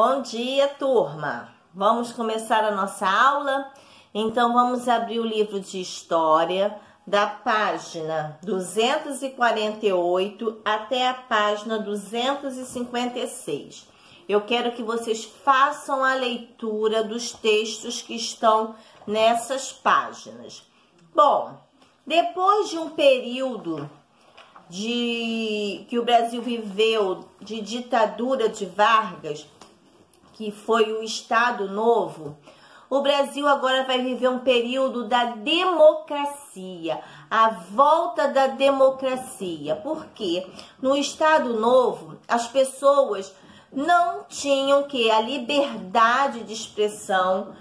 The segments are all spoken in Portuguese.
Bom dia, turma! Vamos começar a nossa aula? Então, vamos abrir o livro de História da página 248 até a página 256. Eu quero que vocês façam a leitura dos textos que estão nessas páginas. Bom, depois de um período que o Brasil viveu de ditadura de Vargas, que foi o Estado Novo, o Brasil agora vai viver um período da democracia, a volta da democracia. Porque no Estado Novo as pessoas não tinham a liberdade de expressão,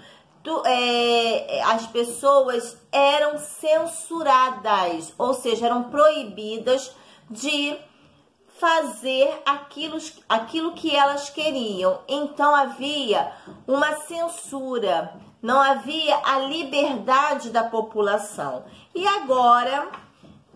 as pessoas eram censuradas, ou seja, eram proibidas de fazer aquilo que elas queriam. Então havia uma censura, não havia a liberdade da população. E agora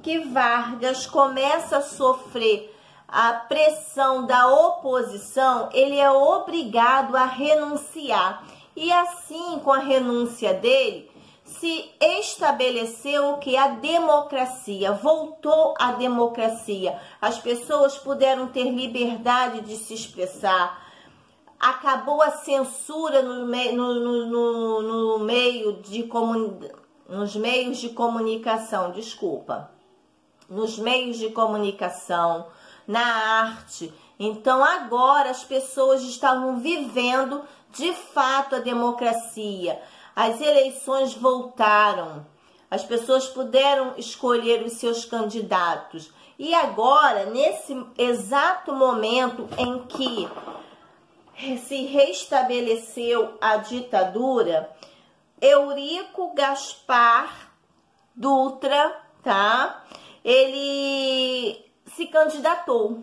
que Vargas começa a sofrer a pressão da oposição, ele é obrigado a renunciar. E assim, com a renúncia dele, se estabeleceu a democracia, voltou a democracia. As pessoas puderam ter liberdade de se expressar. Acabou a censura nos meios de comunicação, nos meios de comunicação, na arte. Então agora as pessoas estavam vivendo de fato a democracia. As eleições voltaram, as pessoas puderam escolher os seus candidatos. E agora, nesse exato momento em que se restabeleceu a ditadura, Eurico Gaspar Dutra, ele se candidatou.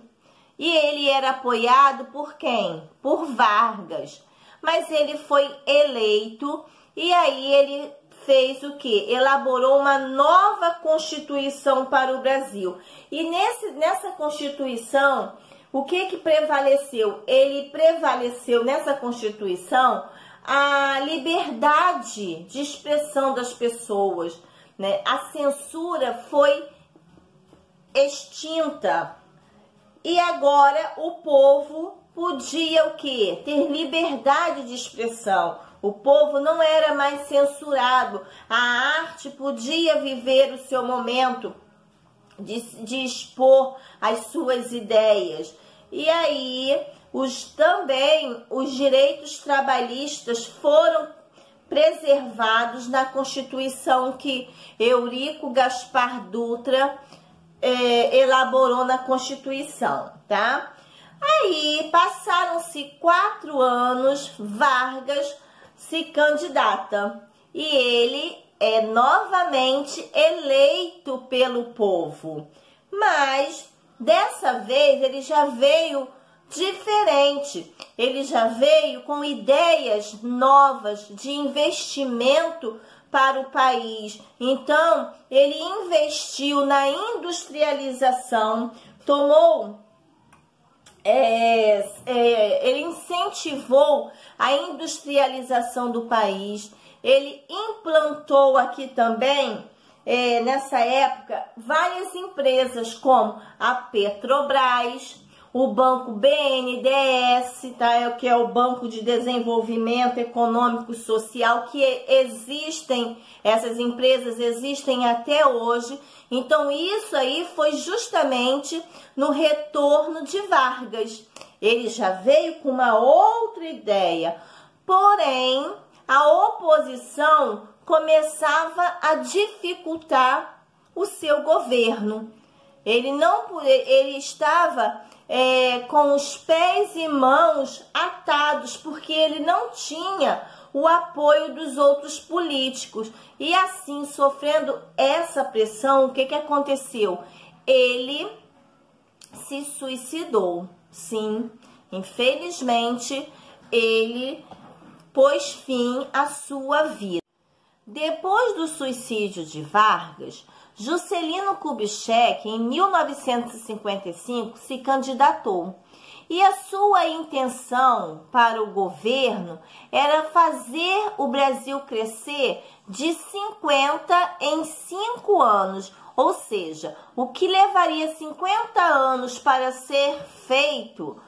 E ele era apoiado por quem? Por Vargas. Mas ele foi eleito. E aí ele fez o quê? Elaborou uma nova Constituição para o Brasil. E nessa Constituição, o que prevaleceu? Ele prevaleceu nessa Constituição a liberdade de expressão das pessoas, né? A censura foi extinta. E agora o povo podia o quê? Ter liberdade de expressão. O povo não era mais censurado. A arte podia viver o seu momento de expor as suas ideias. E aí, também os direitos trabalhistas foram preservados na Constituição que Eurico Gaspar Dutra elaborou na Constituição, tá? Aí, passaram-se 4 anos, Vargas se candidata e ele é novamente eleito pelo povo. Mas dessa vez ele já veio diferente, ele já veio com ideias novas de investimento para o país. Então ele investiu na industrialização, ele incentivou a industrialização do país. Ele implantou aqui também, nessa época, várias empresas como a Petrobras, o Banco BNDES, que é o Banco de Desenvolvimento Econômico e Social, que essas empresas existem até hoje. Então isso aí foi justamente no retorno de Vargas. Ele já veio com uma outra ideia, porém a oposição começava a dificultar o seu governo. Ele estava com os pés e mãos atados, porque ele não tinha o apoio dos outros políticos. E assim, sofrendo essa pressão, o que aconteceu? Ele se suicidou. Sim, infelizmente, ele pôs fim à sua vida. Depois do suicídio de Vargas, Juscelino Kubitschek, em 1955, se candidatou. E a sua intenção para o governo era fazer o Brasil crescer de 50 em 5 anos, ou seja, o que levaria 50 anos para ser feito,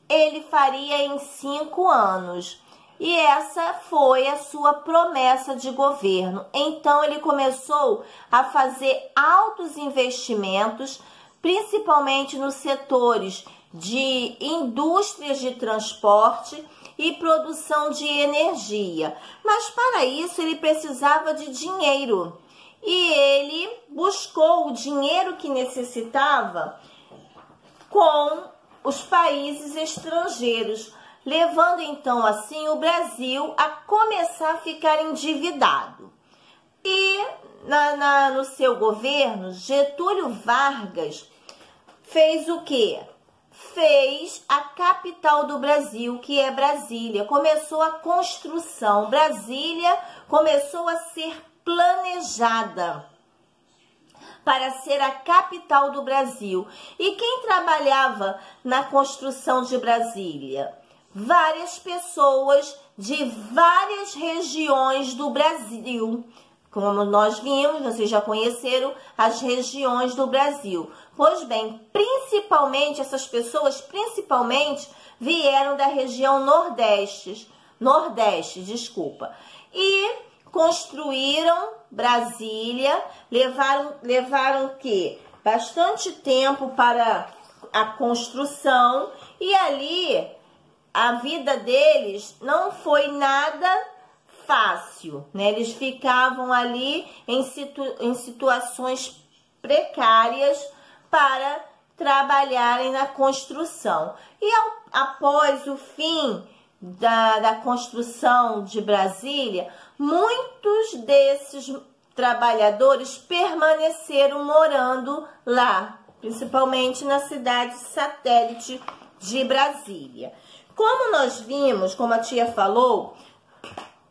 ele faria em 5 anos. E essa foi a sua promessa de governo. Então, ele começou a fazer altos investimentos, principalmente nos setores de indústrias de transporte e produção de energia. Mas, para isso, ele precisava de dinheiro. E ele buscou o dinheiro que necessitava com os países estrangeiros, levando então assim o Brasil a começar a ficar endividado. E no seu governo, Getúlio Vargas fez o quê? Fez a capital do Brasil, que é Brasília. Começou a construção. Brasília começou a ser planejada para ser a capital do Brasil. E quem trabalhava na construção de Brasília? Várias pessoas de várias regiões do Brasil. Como nós vimos, vocês já conheceram as regiões do Brasil. Pois bem, principalmente essas pessoas, vieram da região Nordeste, e construíram Brasília, levaram o quê? Bastante tempo para a construção, e ali a vida deles não foi nada fácil, né? Eles ficavam ali em situações precárias para trabalharem na construção. E após o fim da construção de Brasília, muitos desses trabalhadores permaneceram morando lá, principalmente na cidade satélite de Brasília. Como nós vimos, como a tia falou,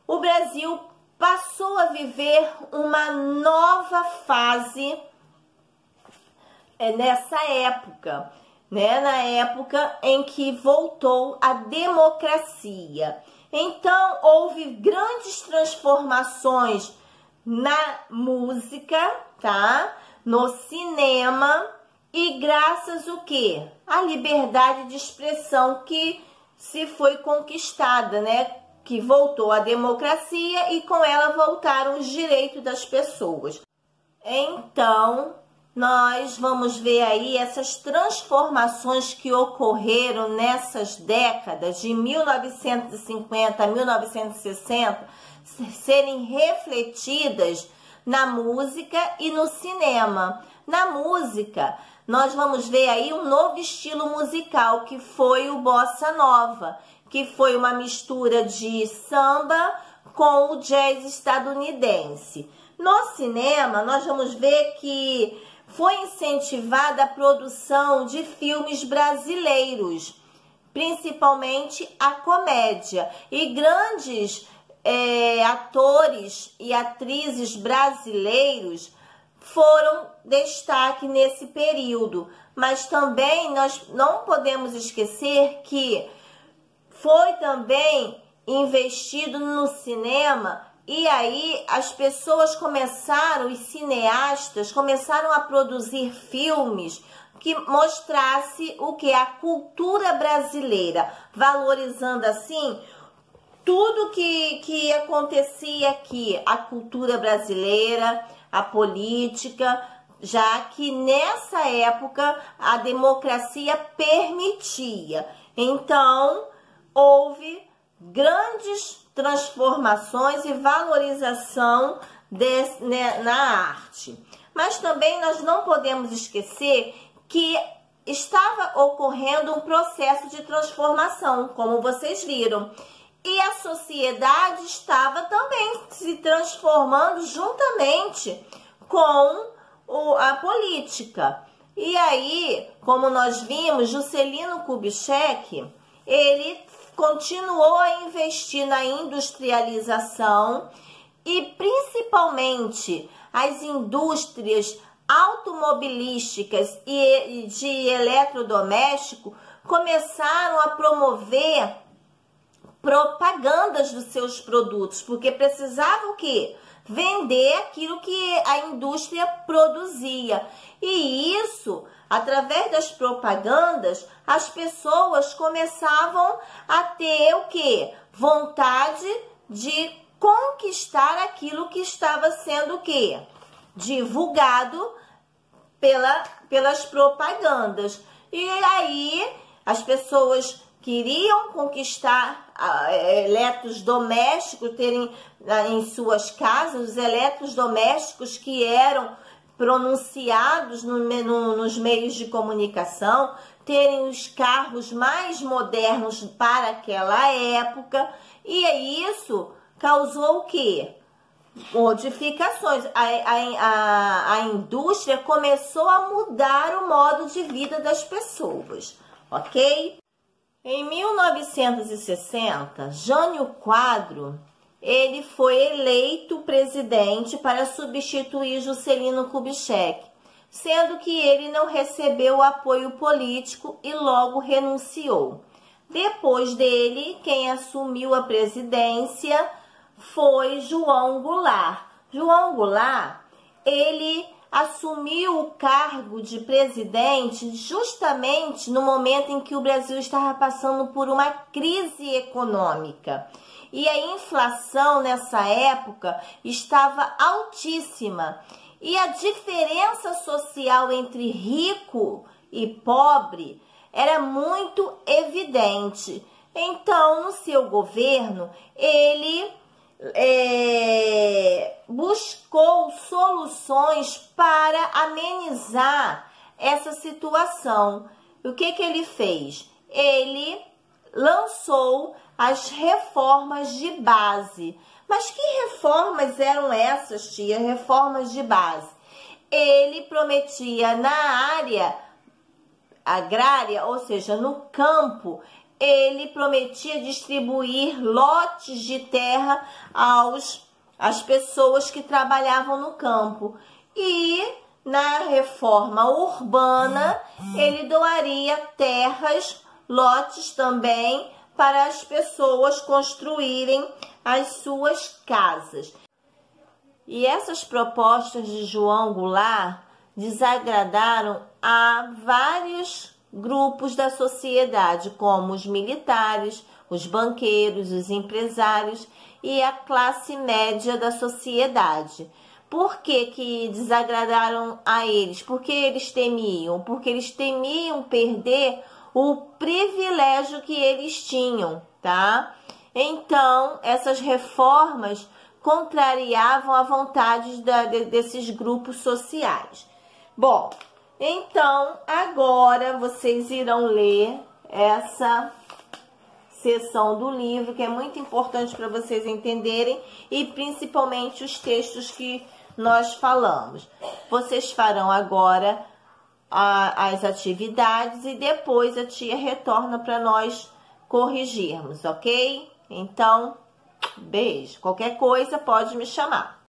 o Brasil passou a viver uma nova fase nessa época, né? Na época em que voltou a democracia. Então, houve grandes transformações na música, tá? No cinema, e graças o quê? A liberdade de expressão que se foi conquistada, né? Que voltou a democracia e com ela voltaram os direitos das pessoas. Então, nós vamos ver aí essas transformações que ocorreram nessas décadas de 1950 a 1960 serem refletidas na música e no cinema. Na música, nós vamos ver aí um novo estilo musical, que foi o Bossa Nova, que foi uma mistura de samba com o jazz estadunidense. No cinema, nós vamos ver que foi incentivada a produção de filmes brasileiros, principalmente a comédia, e grandes atores e atrizes brasileiros foram destaque nesse período. Mas também nós não podemos esquecer que foi também investido no cinema, e aí as pessoas começaram, os cineastas começaram a produzir filmes que mostrasse o que? A cultura brasileira, valorizando assim tudo que acontecia aqui, a cultura brasileira, a política, já que nessa época a democracia permitia. Então, houve grandes transformações e valorização na arte. Mas também nós não podemos esquecer que estava ocorrendo um processo de transformação, como vocês viram. E a sociedade estava também se transformando juntamente com a política. E aí, como nós vimos, Juscelino Kubitschek, ele continuou a investir na industrialização, e principalmente as indústrias automobilísticas e de eletrodoméstico começaram a promover propagandas dos seus produtos, porque precisavam o quê? Vender aquilo que a indústria produzia. E isso, através das propagandas, as pessoas começavam a ter o quê? Vontade de conquistar aquilo que estava sendo o quê? Divulgado pelas propagandas. E aí as pessoas queriam conquistar eletrodomésticos, terem em suas casas os eletrodomésticos que eram pronunciados nos meios de comunicação, terem os carros mais modernos para aquela época, e isso causou o quê? Modificações. A indústria começou a mudar o modo de vida das pessoas, ok? Em 1960, Jânio Quadro, ele foi eleito presidente para substituir Juscelino Kubitschek, sendo que ele não recebeu apoio político e logo renunciou. Depois dele, quem assumiu a presidência foi João Goulart. João Goulart, ele assumiu o cargo de presidente justamente no momento em que o Brasil estava passando por uma crise econômica. E a inflação nessa época estava altíssima. E a diferença social entre rico e pobre era muito evidente. Então, no seu governo, ele buscou soluções para amenizar essa situação. O que ele fez? Ele lançou as reformas de base. Mas que reformas eram essas, tia? Reformas de base. Ele prometia na área agrária, ou seja, no campo, ele prometia distribuir lotes de terra às pessoas que trabalhavam no campo. E na reforma urbana, ele doaria terras, lotes também, para as pessoas construírem as suas casas. E essas propostas de João Goulart desagradaram a vários grupos da sociedade, como os militares, os banqueiros, os empresários e a classe média da sociedade. Por que desagradaram a eles? Porque eles temiam perder o privilégio que eles tinham, tá? Então, essas reformas contrariavam a vontade desses grupos sociais. Bom, então, agora vocês irão ler essa seção do livro, que é muito importante para vocês entenderem, e principalmente os textos que nós falamos. Vocês farão agora as atividades e depois a tia retorna para nós corrigirmos, ok? Então, beijo. Qualquer coisa pode me chamar.